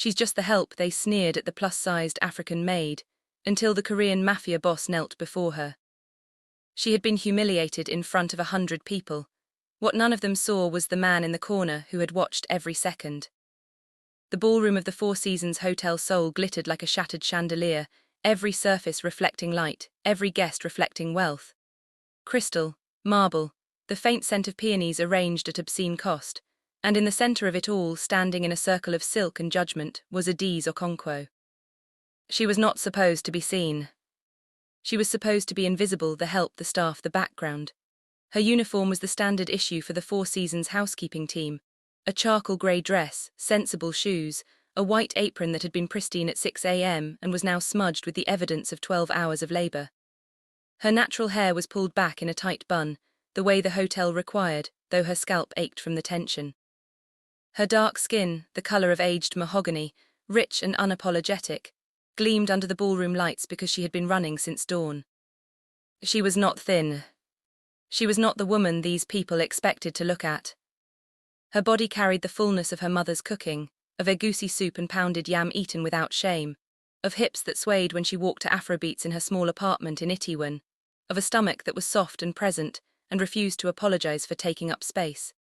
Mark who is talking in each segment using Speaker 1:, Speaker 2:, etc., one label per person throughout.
Speaker 1: She's just the help, they sneered at the plus-sized African maid, until the Korean Mafia boss knelt before her. She had been humiliated in front of 100 people. What none of them saw was the man in the corner who had watched every second. The ballroom of the Four Seasons Hotel Seoul glittered like a shattered chandelier, every surface reflecting light, every guest reflecting wealth. Crystal, marble, the faint scent of peonies arranged at obscene cost, and in the center of it all, standing in a circle of silk and judgment, was Adiz Okonkwo. She was not supposed to be seen. She was supposed to be invisible, the help, the staff, the background. Her uniform was the standard issue for the Four Seasons housekeeping team, a charcoal grey dress, sensible shoes, a white apron that had been pristine at 6 a.m. and was now smudged with the evidence of 12 hours of labor. Her natural hair was pulled back in a tight bun, the way the hotel required, though her scalp ached from the tension. Her dark skin, the color of aged mahogany, rich and unapologetic, gleamed under the ballroom lights because she had been running since dawn. She was not thin. She was not the woman these people expected to look at. Her body carried the fullness of her mother's cooking, of egusi soup and pounded yam eaten without shame, of hips that swayed when she walked to Afro beats in her small apartment in Itaewon, of a stomach that was soft and present and refused to apologize for taking up space.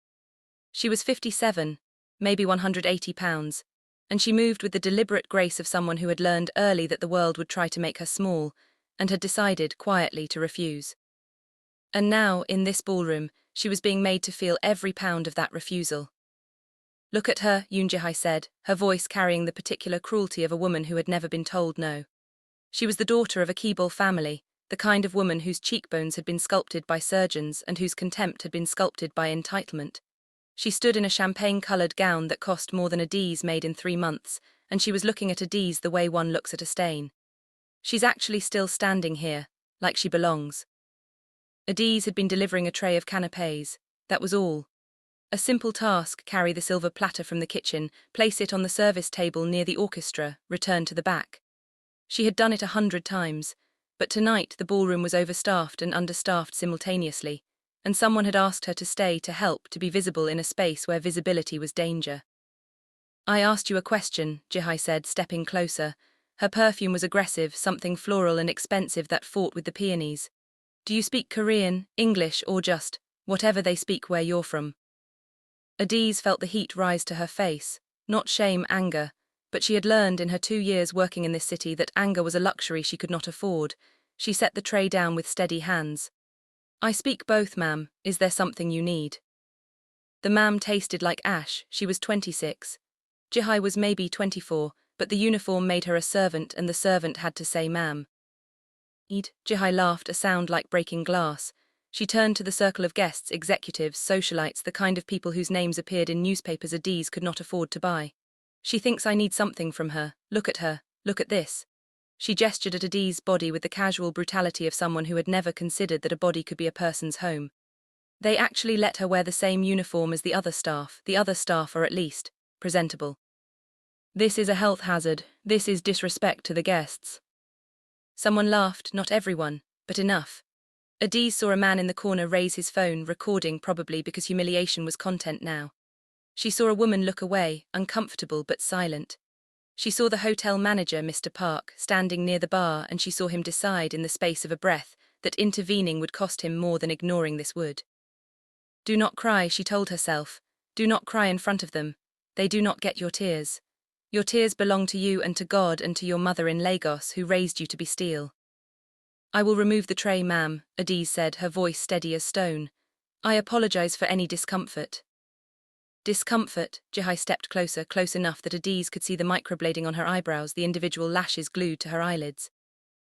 Speaker 1: She was 57, maybe 180 pounds, and she moved with the deliberate grace of someone who had learned early that the world would try to make her small, and had decided quietly to refuse. And now, in this ballroom, she was being made to feel every pound of that refusal. "Look at her," Yoon Ji-hye said, her voice carrying the particular cruelty of a woman who had never been told no. She was the daughter of a Keeble family, the kind of woman whose cheekbones had been sculpted by surgeons and whose contempt had been sculpted by entitlement. She stood in a champagne-coloured gown that cost more than Adiz made in 3 months, and she was looking at Adiz the way one looks at a stain. She's actually still standing here, like she belongs. Adiz had been delivering a tray of canapés, that was all. A simple task: carry the silver platter from the kitchen, place it on the service table near the orchestra, return to the back. She had done it 100 times, but tonight the ballroom was overstaffed and understaffed simultaneously, and someone had asked her to stay to help, to be visible in a space where visibility was danger. "I asked you a question," Ji-hye said, stepping closer. Her perfume was aggressive, something floral and expensive that fought with the peonies. "Do you speak Korean, English, or just whatever they speak where you're from?" Adiz felt the heat rise to her face, not shame, anger, but she had learned in her 2 years working in this city that anger was a luxury she could not afford. She set the tray down with steady hands. "I speak both, ma'am. Is there something you need?" The ma'am tasted like ash. She was 26. Ji-hye was maybe 24, but the uniform made her a servant, and the servant had to say ma'am. Ji-hye laughed, a sound like breaking glass. She turned to the circle of guests, executives, socialites, the kind of people whose names appeared in newspapers Adiz could not afford to buy. "She thinks I need something from her. Look at her. Look at this." She gestured at Adiz's body with the casual brutality of someone who had never considered that a body could be a person's home. They actually let her wear the same uniform as the other staff. The other staff are at least presentable. "This is a health hazard. This is disrespect to the guests." Someone laughed, not everyone, but enough. Adiz saw a man in the corner raise his phone, recording, probably because humiliation was content now. She saw a woman look away, uncomfortable but silent. She saw the hotel manager, Mr. Park, standing near the bar, and she saw him decide in the space of a breath that intervening would cost him more than ignoring this would. "Do not cry," she told herself. "Do not cry in front of them. They do not get your tears. Your tears belong to you and to God and to your mother in Lagos, who raised you to be steel." "I will remove the tray, ma'am," Adiz said, her voice steady as stone. "I apologize for any discomfort." Discomfort? Ji-hye stepped closer, close enough that Adiz could see the microblading on her eyebrows, the individual lashes glued to her eyelids.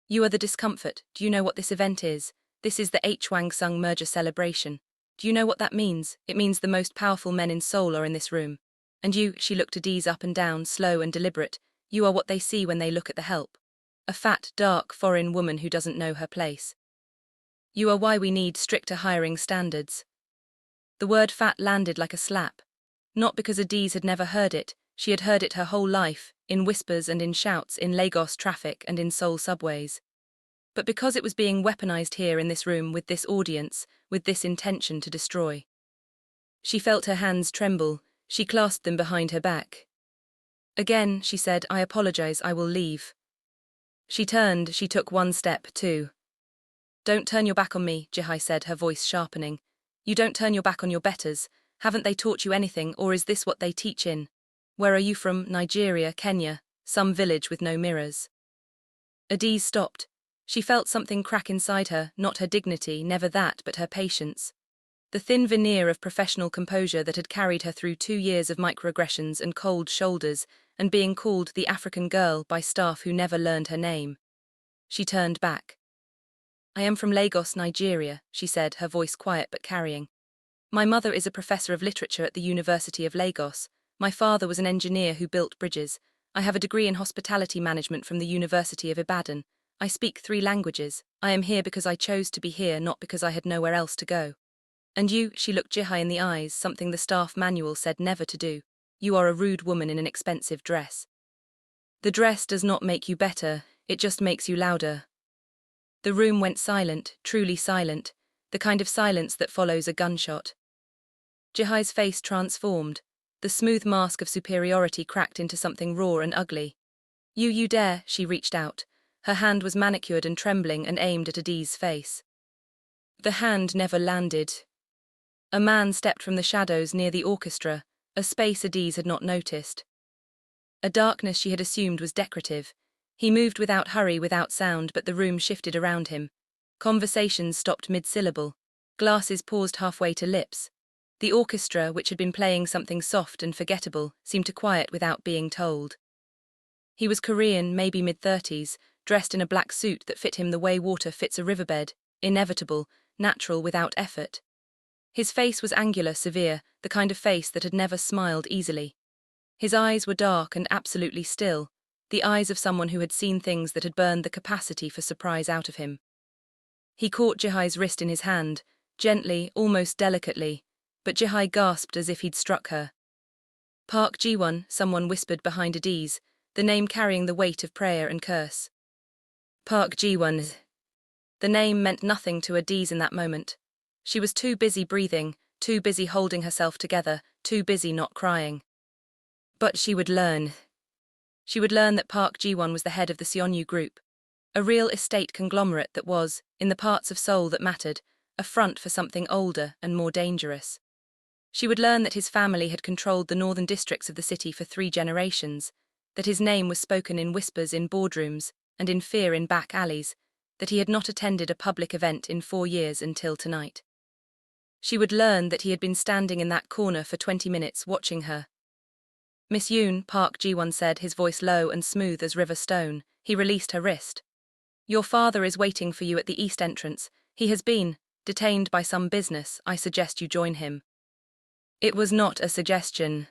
Speaker 1: "You are the discomfort. Do you know what this event is? This is the Hwang-sung merger celebration. Do you know what that means? It means the most powerful men in Seoul are in this room. And you," she looked Adiz up and down, slow and deliberate, "you are what they see when they look at the help. A fat, dark, foreign woman who doesn't know her place. You are why we need stricter hiring standards." The word fat landed like a slap. Not because Adiz had never heard it, she had heard it her whole life, in whispers and in shouts, in Lagos traffic and in Seoul subways. But because it was being weaponized here in this room, with this audience, with this intention to destroy. She felt her hands tremble. She clasped them behind her back. Again, she said, I apologize, I will leave. She turned, she took one step, two. Don't turn your back on me, Jihai said, her voice sharpening. You don't turn your back on your betters. Haven't they taught you anything, or is this what they teach in? Where are you from? Nigeria, Kenya, some village with no mirrors. Adiz stopped. She felt something crack inside her, not her dignity, never that, but her patience. The thin veneer of professional composure that had carried her through 2 years of microaggressions and cold shoulders, and being called the African girl by staff who never learned her name. She turned back. I am from Lagos, Nigeria, she said, her voice quiet but carrying. My mother is a professor of literature at the University of Lagos. My father was an engineer who built bridges. I have a degree in hospitality management from the University of Ibadan. I speak 3 languages. I am here because I chose to be here, not because I had nowhere else to go. And you, she looked Jihai in the eyes, something the staff manual said never to do. You are a rude woman in an expensive dress. The dress does not make you better, it just makes you louder. The room went silent, truly silent, the kind of silence that follows a gunshot. Jihai's face transformed. The smooth mask of superiority cracked into something raw and ugly. You dare, she reached out. Her hand was manicured and trembling and aimed at Adiz's face. The hand never landed. A man stepped from the shadows near the orchestra, a space Adiz had not noticed. A darkness she had assumed was decorative. He moved without hurry, without sound, but the room shifted around him. Conversations stopped mid-syllable. Glasses paused halfway to lips. The orchestra, which had been playing something soft and forgettable, seemed to quiet without being told. He was Korean, maybe mid-30s, dressed in a black suit that fit him the way water fits a riverbed, inevitable, natural without effort. His face was angular, severe, the kind of face that had never smiled easily. His eyes were dark and absolutely still, the eyes of someone who had seen things that had burned the capacity for surprise out of him. He caught Jihai's wrist in his hand, gently, almost delicately, but Jihai gasped as if he'd struck her. Park Ji-won, someone whispered behind Adiz, the name carrying the weight of prayer and curse. Park Ji-won. The name meant nothing to Adiz in that moment. She was too busy breathing, too busy holding herself together, too busy not crying. But she would learn. She would learn that Park Ji-won was the head of the Seonyu Group, a real estate conglomerate that was, in the parts of Seoul that mattered, a front for something older and more dangerous. She would learn that his family had controlled the northern districts of the city for 3 generations, that his name was spoken in whispers in boardrooms and in fear in back alleys, that he had not attended a public event in 4 years until tonight. She would learn that he had been standing in that corner for 20 minutes watching her. Miss Yoon, Park Ji-won said, his voice low and smooth as river stone. He released her wrist. Your father is waiting for you at the east entrance. He has been detained by some business. I suggest you join him. It was not a suggestion.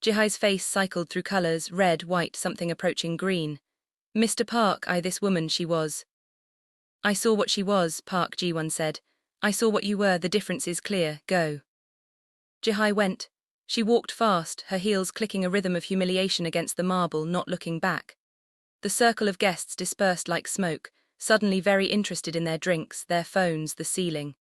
Speaker 1: Jihai's face cycled through colors, red, white, something approaching green. Mr. Park, this woman she was. I saw what she was, Park Ji-won said. I saw what you were, the difference is clear, go. Jihai went. She walked fast, her heels clicking a rhythm of humiliation against the marble, not looking back. The circle of guests dispersed like smoke, suddenly very interested in their drinks, their phones, the ceiling.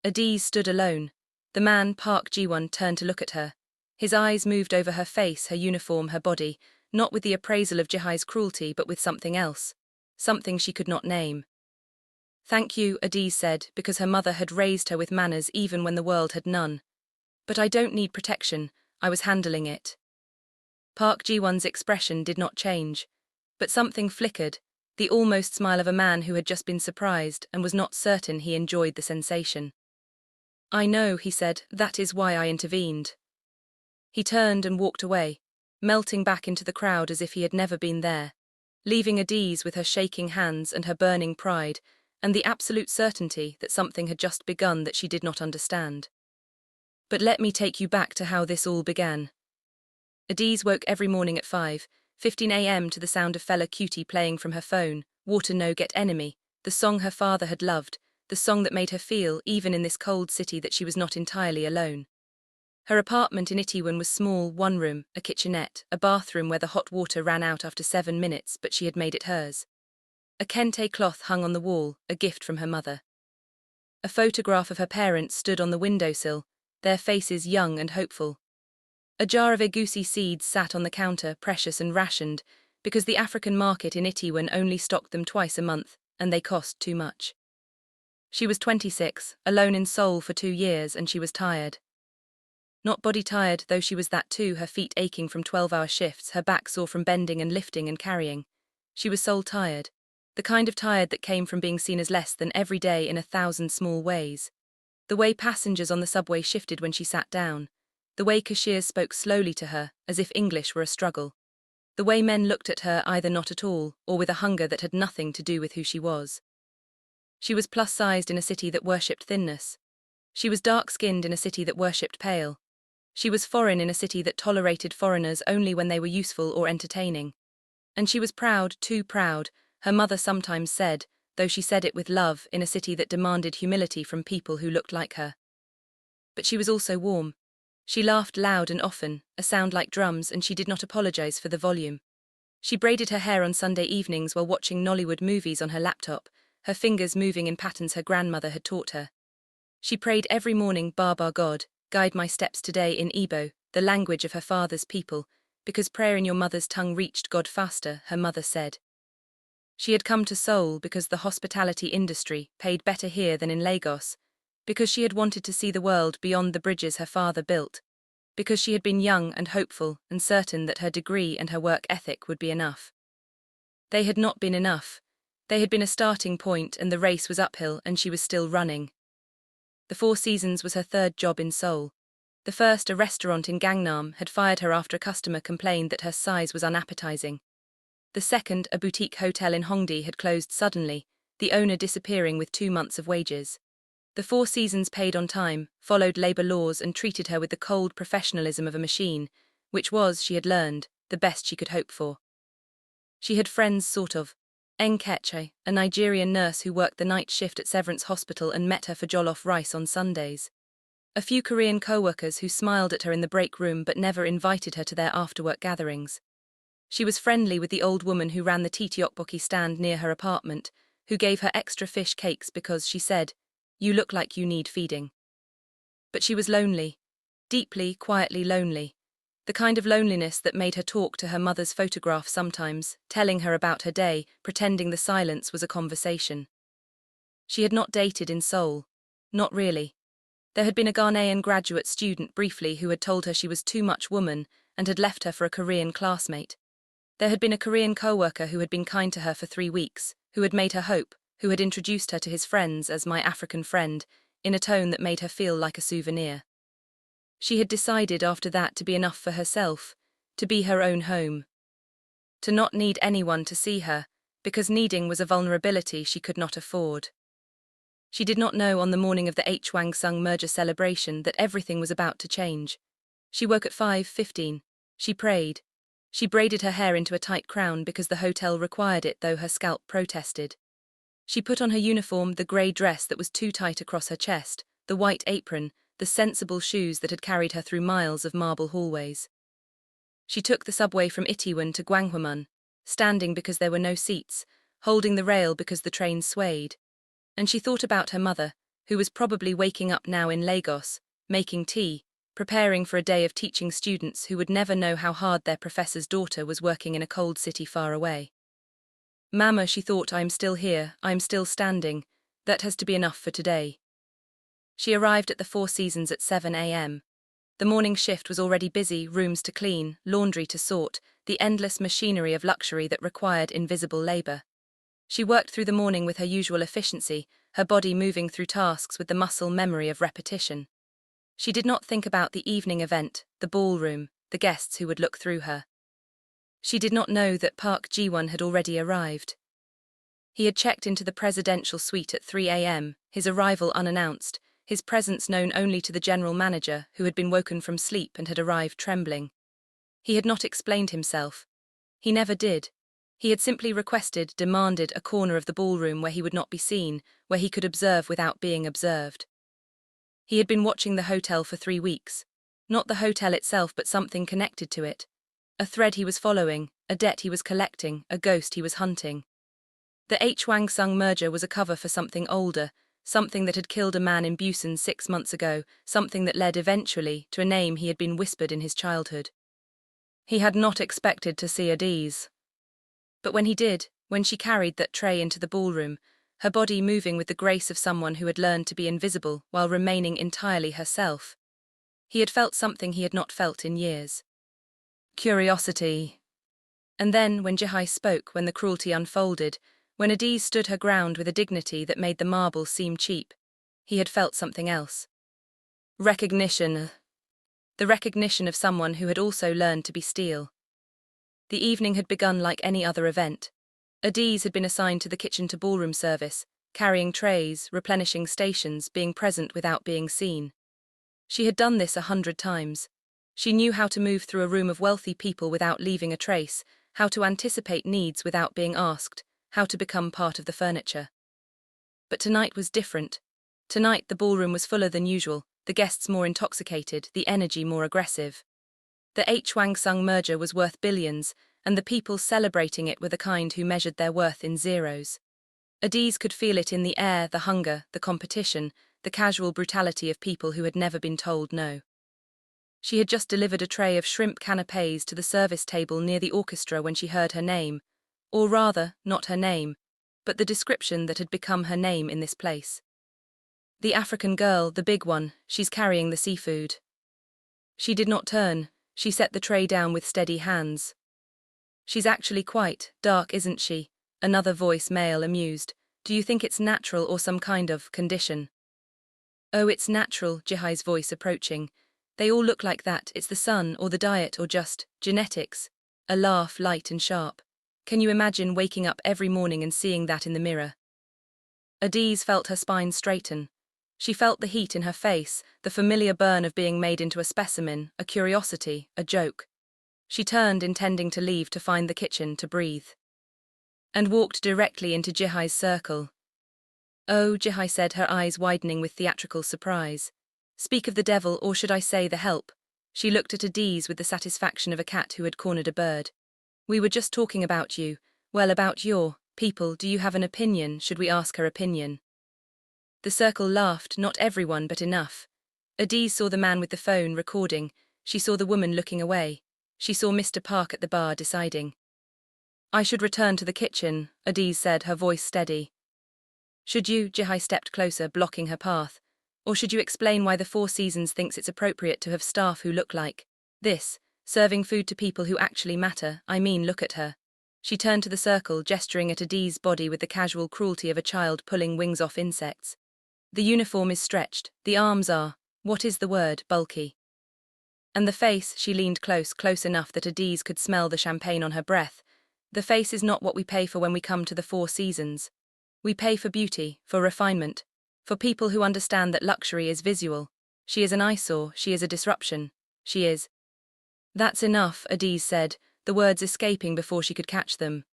Speaker 1: Adiz stood alone. The man, Park Ji-won, turned to look at her. His eyes moved over her face, her uniform, her body, not with the appraisal of Jihai's cruelty, but with something else. Something she could not name. Thank you, Adiz said, because her mother had raised her with manners even when the world had none. But I don't need protection, I was handling it. Park Ji-won's expression did not change, but something flickered, the almost smile of a man who had just been surprised and was not certain he enjoyed the sensation. I know, he said, that is why I intervened. He turned and walked away, melting back into the crowd as if he had never been there, leaving Adiz with her shaking hands and her burning pride, and the absolute certainty that something had just begun that she did not understand. But let me take you back to how this all began. Adiz woke every morning at 5:15 a.m. to the sound of Fela Kuti playing from her phone, Water No Get Enemy, the song her father had loved, the song that made her feel, even in this cold city, that she was not entirely alone. Her apartment in Itaewon was small, 1 room, a kitchenette, a bathroom where the hot water ran out after 7 minutes, but she had made it hers. A kente cloth hung on the wall, a gift from her mother. A photograph of her parents stood on the windowsill, their faces young and hopeful. A jar of egusi seeds sat on the counter, precious and rationed, because the African market in Itiwan only stocked them twice a month, and they cost too much. She was 26, alone in Seoul for 2 years, and she was tired. Not body tired, though she was that too, her feet aching from 12-hour shifts, her back sore from bending and lifting and carrying. She was soul tired, the kind of tired that came from being seen as less than every day in 1,000 small ways. The way passengers on the subway shifted when she sat down, the way cashiers spoke slowly to her, as if English were a struggle. The way men looked at her either not at all, or with a hunger that had nothing to do with who she was. She was plus-sized in a city that worshipped thinness. She was dark-skinned in a city that worshipped pale. She was foreign in a city that tolerated foreigners only when they were useful or entertaining. And she was proud, too proud, her mother sometimes said, though she said it with love, in a city that demanded humility from people who looked like her. But she was also warm. She laughed loud and often, a sound like drums, and she did not apologize for the volume. She braided her hair on Sunday evenings while watching Nollywood movies on her laptop, her fingers moving in patterns her grandmother had taught her. She prayed every morning, Baba God, guide my steps today, in Igbo, the language of her father's people, because prayer in your mother's tongue reached God faster, her mother said. She had come to Seoul because the hospitality industry paid better here than in Lagos, because she had wanted to see the world beyond the bridges her father built, because she had been young and hopeful and certain that her degree and her work ethic would be enough. They had not been enough. They had been a starting point, and the race was uphill, and she was still running. The Four Seasons was her third job in Seoul. The first, a restaurant in Gangnam, had fired her after a customer complained that her size was unappetizing. The second, a boutique hotel in Hongdae, had closed suddenly, the owner disappearing with 2 months of wages. The Four Seasons paid on time, followed labor laws, and treated her with the cold professionalism of a machine, which was, she had learned, the best she could hope for. She had friends, sort of. Nkeche, a Nigerian nurse who worked the night shift at Severance Hospital and met her for jollof rice on Sundays. A few Korean co-workers who smiled at her in the break room but never invited her to their after-work gatherings. She was friendly with the old woman who ran the tteokbokki stand near her apartment, who gave her extra fish cakes because, she said, you look like you need feeding. But she was lonely. Deeply, quietly lonely. The kind of loneliness that made her talk to her mother's photograph sometimes, telling her about her day, pretending the silence was a conversation. She had not dated in Seoul. Not really. There had been a Ghanaian graduate student briefly who had told her she was too much woman and had left her for a Korean classmate. There had been a Korean co-worker who had been kind to her for 3 weeks, who had made her hope, who had introduced her to his friends as my African friend, in a tone that made her feel like a souvenir. She had decided after that to be enough for herself, to be her own home. To not need anyone to see her, because needing was a vulnerability she could not afford. She did not know on the morning of the Hwangsung merger celebration that everything was about to change. She woke at 5:15. She prayed. She braided her hair into a tight crown because the hotel required it, though her scalp protested. She put on her uniform, the grey dress that was too tight across her chest, the white apron, the sensible shoes that had carried her through miles of marble hallways. She took the subway from Itiwan to Gwanghwamun, standing because there were no seats, holding the rail because the train swayed. And she thought about her mother, who was probably waking up now in Lagos, making tea, preparing for a day of teaching students who would never know how hard their professor's daughter was working in a cold city far away. Mama, she thought, I'm still here, I'm still standing, that has to be enough for today. She arrived at the Four Seasons at 7 a.m. The morning shift was already busy, rooms to clean, laundry to sort, the endless machinery of luxury that required invisible labor. She worked through the morning with her usual efficiency, her body moving through tasks with the muscle memory of repetition. She did not think about the evening event, the ballroom, the guests who would look through her. She did not know that Park Ji-won had already arrived. He had checked into the presidential suite at 3 a.m., his arrival unannounced, his presence known only to the general manager, who had been woken from sleep and had arrived trembling. He had not explained himself. He never did. He had simply requested, demanded a corner of the ballroom where he would not be seen, where he could observe without being observed. He had been watching the hotel for 3 weeks. Not the hotel itself, but something connected to it. A thread he was following, a debt he was collecting, a ghost he was hunting. The Hwangsung merger was a cover for something older, something that had killed a man in Busan 6 months ago, something that led eventually to a name he had been whispered in his childhood. He had not expected to see Adiz. But when he did, when she carried that tray into the ballroom, her body moving with the grace of someone who had learned to be invisible while remaining entirely herself, he had felt something he had not felt in years. Curiosity. And then, when Jihai spoke, when the cruelty unfolded, when Adiz stood her ground with a dignity that made the marble seem cheap, he had felt something else. Recognition. The recognition of someone who had also learned to be steel. The evening had begun like any other event. Adiz had been assigned to the kitchen-to-ballroom service, carrying trays, replenishing stations, being present without being seen. She had done this 100 times. She knew how to move through a room of wealthy people without leaving a trace, how to anticipate needs without being asked, how to become part of the furniture. But tonight was different. Tonight the ballroom was fuller than usual, the guests more intoxicated, the energy more aggressive. The H. Wang-sung merger was worth billions, and the people celebrating it were the kind who measured their worth in zeros. Adiz could feel it in the air, the hunger, the competition, the casual brutality of people who had never been told no. She had just delivered a tray of shrimp canapés to the service table near the orchestra when she heard her name, or rather, not her name, but the description that had become her name in this place. The African girl, the big one, she's carrying the seafood. She did not turn, she set the tray down with steady hands. She's actually quite dark, isn't she? Another voice, male, amused. Do you think it's natural or some kind of condition? Oh, it's natural, Jihai's voice approaching. They all look like that, it's the sun or the diet or just genetics. A laugh, light and sharp. Can you imagine waking up every morning and seeing that in the mirror? Adiz felt her spine straighten. She felt the heat in her face, the familiar burn of being made into a specimen, a curiosity, a joke. She turned, intending to leave to find the kitchen to breathe. And walked directly into Jihai's circle. Oh, Jihai said, her eyes widening with theatrical surprise. Speak of the devil, or should I say the help? She looked at Adiz with the satisfaction of a cat who had cornered a bird. We were just talking about you. Well, about your people. Do you have an opinion? Should we ask her opinion? The circle laughed, not everyone, but enough. Adiz saw the man with the phone recording. She saw the woman looking away. She saw Mr. Park at the bar deciding. I should return to the kitchen, Adiz said, her voice steady. Should you? Jihai stepped closer, blocking her path. Or should you explain why the Four Seasons thinks it's appropriate to have staff who look like this, serving food to people who actually matter? I mean, look at her. She turned to the circle, gesturing at Adiz's body with the casual cruelty of a child pulling wings off insects. The uniform is stretched, the arms are, what is the word, bulky. And the face, she leaned close enough that Adiz could smell the champagne on her breath. The face is not what we pay for when we come to the Four Seasons. We pay for beauty, for refinement, for people who understand that luxury is visual. She is an eyesore, she is a disruption, she is. That's enough, Adiz said, the words escaping before she could catch them.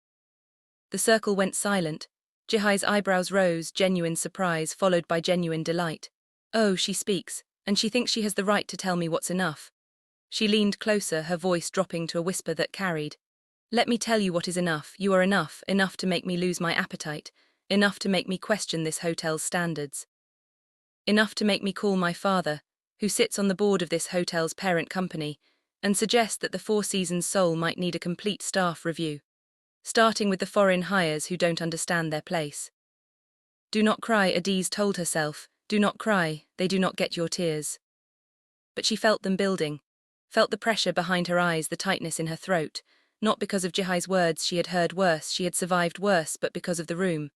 Speaker 1: The circle went silent. Jihai's eyebrows rose, genuine surprise followed by genuine delight. Oh, she speaks, and she thinks she has the right to tell me what's enough. She leaned closer, her voice dropping to a whisper that carried. Let me tell you what is enough. You are enough, enough to make me lose my appetite, enough to make me question this hotel's standards. Enough to make me call my father, who sits on the board of this hotel's parent company, and suggest that the Four Seasons Seoul might need a complete staff review, starting with the foreign hires who don't understand their place. Do not cry, Adiz told herself, do not cry, they do not get your tears. But she felt them building, felt the pressure behind her eyes, the tightness in her throat, not because of Jihai's words. She had heard worse, she had survived worse, but because of the room,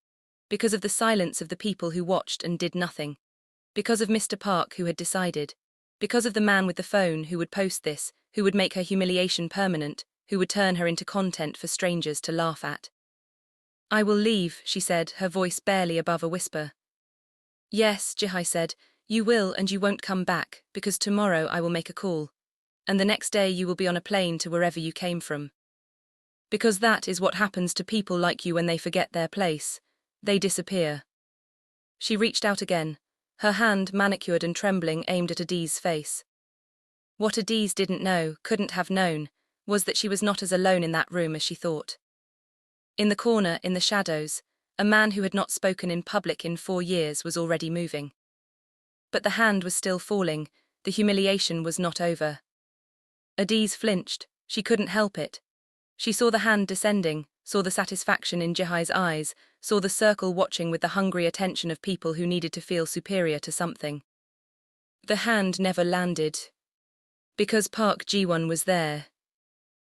Speaker 1: because of the silence of the people who watched and did nothing, because of Mr. Park who had decided, because of the man with the phone who would post this, who would make her humiliation permanent, who would turn her into content for strangers to laugh at. I will leave, she said, her voice barely above a whisper. Yes, Jihai said, you will, and you won't come back, because tomorrow I will make a call, and the next day you will be on a plane to wherever you came from. Because that is what happens to people like you when they forget their place. They disappear. She reached out again, her hand, manicured and trembling, aimed at Adiz's face. What Adiz didn't know, couldn't have known, was that she was not as alone in that room as she thought. In the corner, in the shadows, A man who had not spoken in public in 4 years was already moving. But the hand was still falling, the humiliation was not over. Adiz flinched, she couldn't help it. She saw the hand descending, saw the satisfaction in Jihai's eyes, saw the circle watching with the hungry attention of people who needed to feel superior to something. The hand never landed. Because Park Ji-won was there.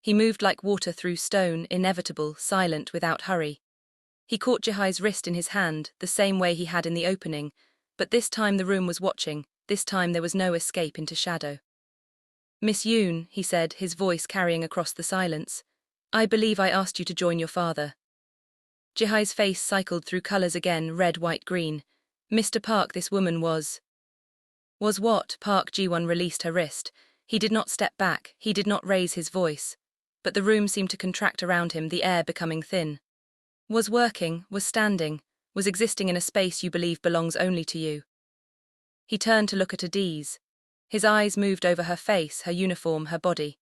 Speaker 1: He moved like water through stone, inevitable, silent, without hurry. He caught Jihai's wrist in his hand, the same way he had in the opening, but this time the room was watching, this time there was no escape into shadow. "Miss Yoon," he said, his voice carrying across the silence, "I believe I asked you to join your father." Jihai's face cycled through colors again, red, white, green. "Mr. Park, this woman was..." Was what? Park Ji-won released her wrist. He did not step back, he did not raise his voice. But the room seemed to contract around him, the air becoming thin. Was working, was standing, was existing in a space you believe belongs only to you. He turned to look at Adiz. His eyes moved over her face, her uniform, her body.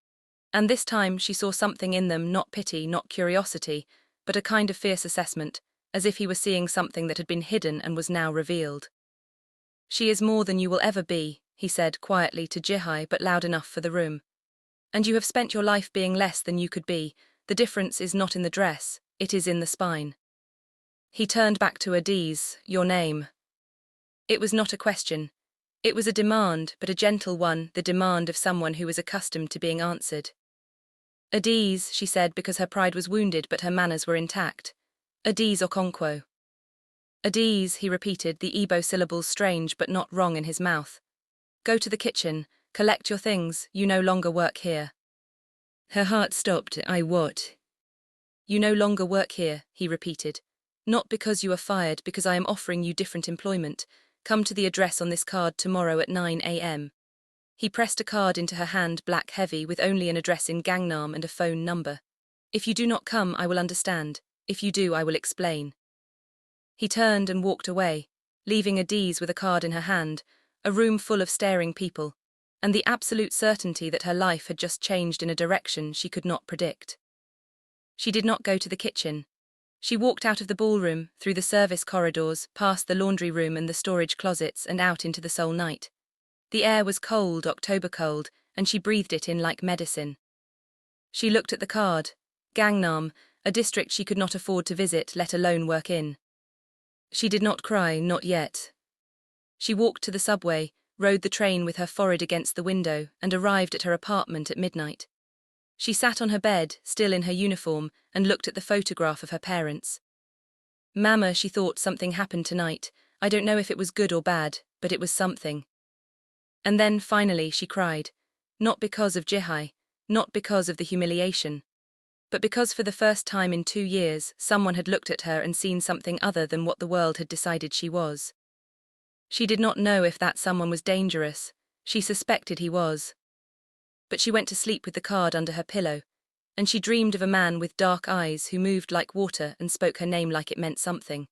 Speaker 1: And this time she saw something in them, not pity, not curiosity, but a kind of fierce assessment, as if he were seeing something that had been hidden and was now revealed. "She is more than you will ever be," he said quietly to Jihai, but loud enough for the room. "And you have spent your life being less than you could be. The difference is not in the dress, it is in the spine." He turned back to Adiz. "Your name." It was not a question. It was a demand, but a gentle one, the demand of someone who was accustomed to being answered. "Adiz," she said, because her pride was wounded but her manners were intact. "Adiz Okonkwo." "Adiz," he repeated, the Igbo syllables strange but not wrong in his mouth. "Go to the kitchen, collect your things, you no longer work here." Her heart stopped. "I what?" "You no longer work here," he repeated. "Not because you are fired, because I am offering you different employment. Come to the address on this card tomorrow at 9 a.m. He pressed a card into her hand, black heavy, with only an address in Gangnam and a phone number. "If you do not come, I will understand. If you do, I will explain." He turned and walked away, leaving Adiz with a card in her hand, a room full of staring people, and the absolute certainty that her life had just changed in a direction she could not predict. She did not go to the kitchen. She walked out of the ballroom, through the service corridors, past the laundry room and the storage closets, and out into the Seoul night. The air was cold, October cold, and she breathed it in like medicine. She looked at the card. Gangnam, a district she could not afford to visit, let alone work in. She did not cry, not yet. She walked to the subway, rode the train with her forehead against the window, and arrived at her apartment at midnight. She sat on her bed, still in her uniform, and looked at the photograph of her parents. "Mama," she thought, "something happened tonight. I don't know if it was good or bad, but it was something." And then, finally, she cried. Not because of Jihai, not because of the humiliation, but because for the first time in 2 years, someone had looked at her and seen something other than what the world had decided she was. She did not know if that someone was dangerous. She suspected he was. But she went to sleep with the card under her pillow, and she dreamed of a man with dark eyes who moved like water and spoke her name like it meant something.